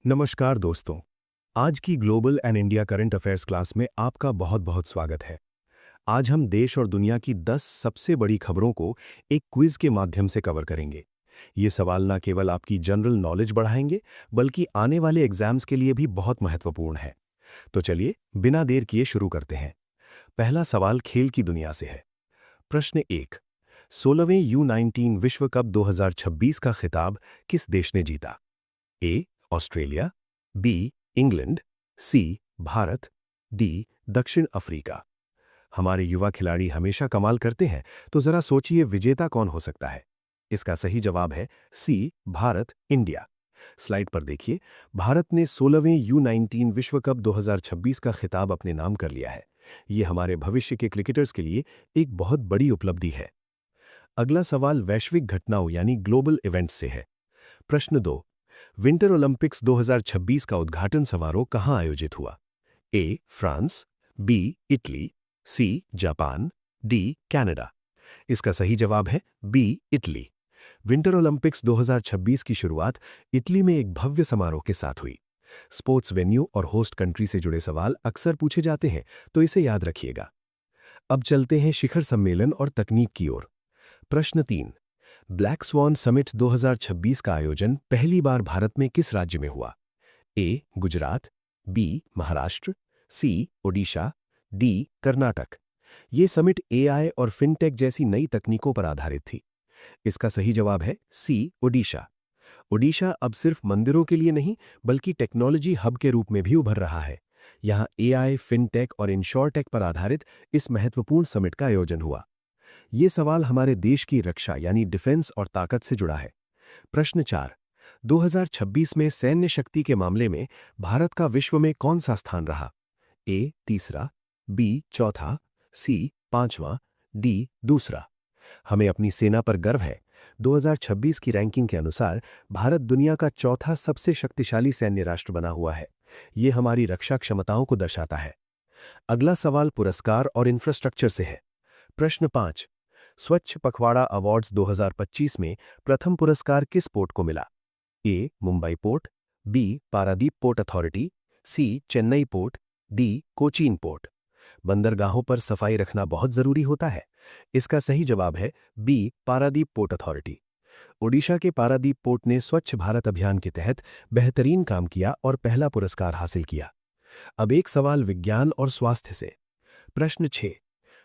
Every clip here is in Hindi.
नमस्कार दोस्तों। आज की global and India current affairs class में आपका बहुत बहुत स्वागत है। आज हम देश और दुनिया की 10 सबसे बड़ी खबरों को एक क्विज के माध्यम से कवर करेंगे। ये सवाल न केवल आपकी जनरल नॉलेज बढ़ाएंगे, बल्कि आने वाले एग्जाम्स के लिए भी बहुत महत्वपूर्ण है। तो चलिए बिना देर किए शुरू करते हैं। पहला सवाल खेल की दुनिया से है। प्रश्न 1। 16वें U19 विश्व कप 2026 का खिताब किस देश ने जीता? A Australia, B England, C Bharat, D दक्षिण अफ्रीका। हमारे युवा खिलाड़ी हमेशा कमाल करते हैं, तो जरा सोचिए विजेता कौन हो सकता है। इसका सही जवाब है सी भारत, इंडिया। स्लाइड पर देखिए, भारत ने 16वें U19 विश्व कप 2026 का खिताब अपने नाम कर लिया है। ये हमारे भविष्य के क्रिकेटर्स के लिए एक बहुत बड़ी उपलब्धि है। अगला सवाल वैश्विक घटनाओं यानी ग्लोबल इवेंट्स से है। प्रश्न 2। विंटर ओलंपिक्स 2026 का उद्घाटन समारोह कहां आयोजित हुआ? A France, B Italy, C Japan, D Canada. इसका सही जवाब है बी इटली। विंटर ओलंपिक्स 2026 की शुरुआत इटली में एक भव्य समारोह के साथ हुई। स्पोर्ट्स वेन्यू और होस्ट कंट्री से जुड़े सवाल अक्सर पूछे जाते हैं, तो इसे याद रखिएगा। अब चलते हैं शिखर सम्मेलन और तकनीक की ओर। प्रश्न 3। ब्लैक स्वॉन समिट 2026 का आयोजन पहली बार भारत में किस राज्य में हुआ? ए गुजरात, बी महाराष्ट्र, सी ओडिशा, डी कर्नाटक। ये समिट एआई और फिनटेक जैसी नई तकनीकों पर आधारित थी। इसका सही जवाब है सी ओडिशा। ओडिशा अब सिर्फ मंदिरों के लिए नहीं, बल्कि टेक्नोलॉजी हब के रूप में भी उभर रहा है। यहाँ एआई, फिनटेक और इंश्योरटेक पर आधारित इस महत्वपूर्ण समिट का आयोजन हुआ। ये सवाल हमारे देश की रक्षा यानी डिफेंस और ताकत से जुड़ा है। प्रश्न 4। 2026 में सैन्य शक्ति के मामले में भारत का विश्व में कौन सा स्थान रहा? ए तीसरा, बी चौथा, सी पांचवा, डी दूसरा। हमें अपनी सेना पर गर्व है। 2026 की रैंकिंग के अनुसार भारत दुनिया का चौथा सबसे शक्तिशाली सैन्य राष्ट्र बना हुआ है। ये हमारी रक्षा क्षमताओं को दर्शाता है। अगला सवाल पुरस्कार और इंफ्रास्ट्रक्चर से है। प्रश्न 5। स्वच्छ पखवाड़ा अवार्ड्स 2025 में प्रथम पुरस्कार किस पोर्ट को मिला? A Mumbai port, B Paradip port authority, C Chennai port, D Cochin port. बंदरगाहों पर सफाई रखना बहुत जरूरी होता है। इसका सही जवाब है B Paradip port authority. Odisha के पारादीप पोर्ट ने स्वच्छ भारत अभियान के तहत बेहतरीन काम किया और पहला पुरस्कार हासिल किया। अब एक सवाल विज्ञान और स्वास्थ्य से। प्रश्न 6।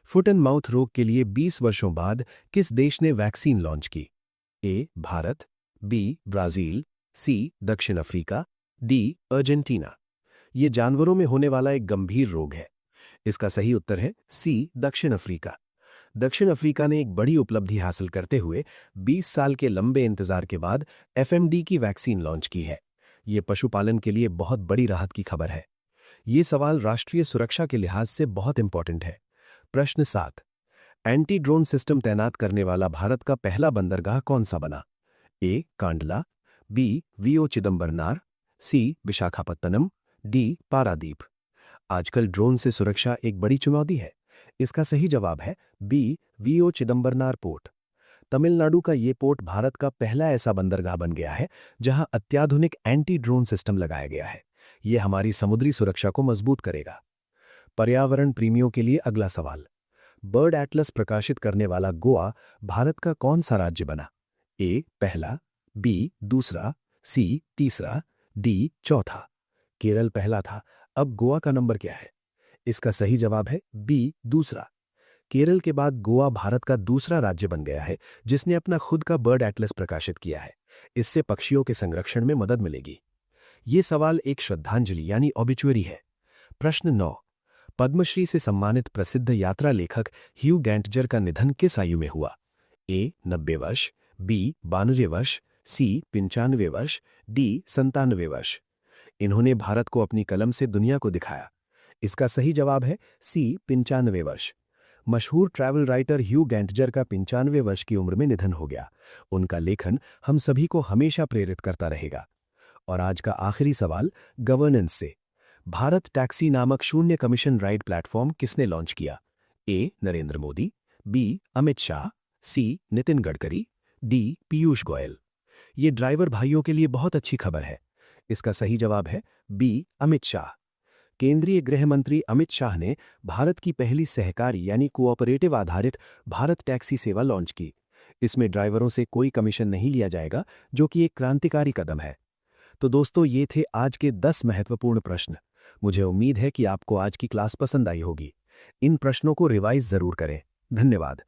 फुट एंड माउथ रोग के लिए 20 वर्षों बाद किस देश ने वैक्सीन लॉन्च की? ए भारत, बी ब्राजील, सी दक्षिण अफ्रीका, डी अर्जेंटीना। ये जानवरों में होने वाला एक गंभीर रोग है। इसका सही उत्तर है सी दक्षिण अफ्रीका। दक्षिण अफ्रीका ने एक बड़ी उपलब्धि हासिल करते हुए 20 साल के लंबे इंतजार के बाद एफएमडी की वैक्सीन लॉन्च की है। ये पशुपालन के लिए बहुत बड़ी राहत की खबर है। ये सवाल राष्ट्रीय सुरक्षा के लिहाज से बहुत इंपॉर्टेंट है। प्रश्न 7। एंटी ड्रोन सिस्टम तैनात करने वाला भारत का पहला बंदरगाह कौन सा बना? ए कांडला, बी वीओ चिदंबरनार, सी विशाखापत्तनम, डी पारादीप। आजकल ड्रोन से सुरक्षा एक बड़ी चुनौती है। इसका सही जवाब है B V O Chidambaranar port. Tamil Nadu का ये पोर्ट भारत का पहला ऐसा बंदरगाह बन गया है जहां अत्याधुनिक एंटी ड्रोन सिस्टम लगाया गया है। यह हमारी समुद्री सुरक्षा को मजबूत करेगा। पर्यावरण प्रेमियों के लिए अगला सवाल। बर्ड एटलस प्रकाशित करने वाला गोवा भारत का कौन सा राज्य बना? ए पहला, बी दूसरा, सी तीसरा, डी चौथा। केरल पहला था, अब गोवा का नंबर क्या है? इसका सही जवाब है बी दूसरा। केरल के बाद गोवा भारत का दूसरा राज्य बन गया है जिसने अपना खुद का बर्ड एटलस प्रकाशित किया है। इससे पक्षियों के संरक्षण में मदद मिलेगी। ये सवाल एक श्रद्धांजलि यानी ऑबिचुअरी है। प्रश्न 9। पद्मश्री से सम्मानित प्रसिद्ध यात्रा लेखक ह्यू गैंटजर का निधन किस आयु में हुआ? ए 90 वर्ष, बी 92 वर्ष, सी 95 वर्ष, डी 97 वर्ष। इन्होंने भारत को अपनी कलम से दुनिया को दिखाया। इसका सही जवाब है सी 95 वर्ष। मशहूर ट्रैवल राइटर ह्यू गैंटजर का 95 वर्ष की उम्र में निधन हो गया। उनका लेखन हम सभी को हमेशा प्रेरित करता रहेगा। और आज का आखिरी सवाल गवर्नेंस से। भारत टैक्सी नामक शून्य कमीशन राइड प्लेटफॉर्म किसने लॉन्च किया? ए नरेंद्र मोदी, बी अमित शाह, सी नितिन गडकरी, डी पीयूष गोयल। ये ड्राइवर भाइयों के लिए बहुत अच्छी खबर है। इसका सही जवाब है बी, अमित शाह। केंद्रीय गृह मंत्री अमित शाह ने भारत की पहली सहकारी यानी कोऑपरेटिव आधारित भारत टैक्सी सेवा लॉन्च की। इसमें ड्राइवरों से कोई कमीशन नहीं लिया जाएगा, जो कि एक क्रांतिकारी कदम है। तो दोस्तों, ये थे आज के 10 महत्वपूर्ण प्रश्न। मुझे उम्मीद है कि आपको आज की क्लास पसंद आई होगी। इन प्रश्नों को रिवाइज जरूर करें। धन्यवाद।